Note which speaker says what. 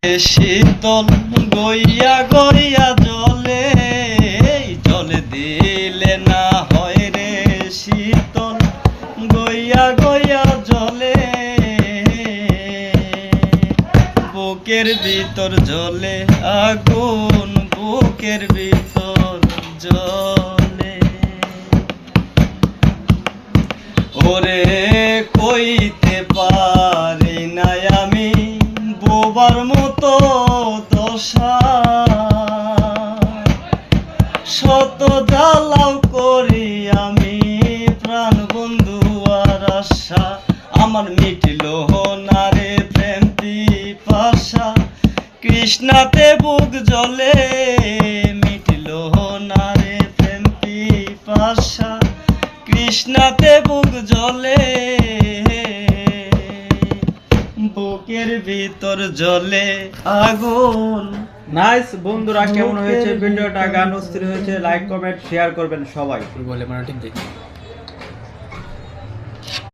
Speaker 1: শীতল গইয়া গইয়া জলে জলে দিলে না হয় রে শীতল গইয়া গইয়া জলে বুকের ভিতর জ্বলে আগুন বুকের ভিতর জ্বলে ওরে কইতে পারি না আমি বোবার মতো দশা শত জ্বালাও করি আমি প্রাণ বন্ধু আর আশা আমার মিটিল না রে প্রেম পিপাসা কৃষ্ণাতে বুক জ্বলে মিটিল না রে প্রেম পিপাসা কৃষ্ণাতে বুক জ্বলে বুকের ভিতর জ্বলে আগুন।
Speaker 2: নাইস বন্ধুরা, কেমন হয়েছে ভিডিওটা? গান অস্থির হয়েছে, লাইক কমেন্ট শেয়ার করবেন সবাই।
Speaker 3: বলে মানে ঠিক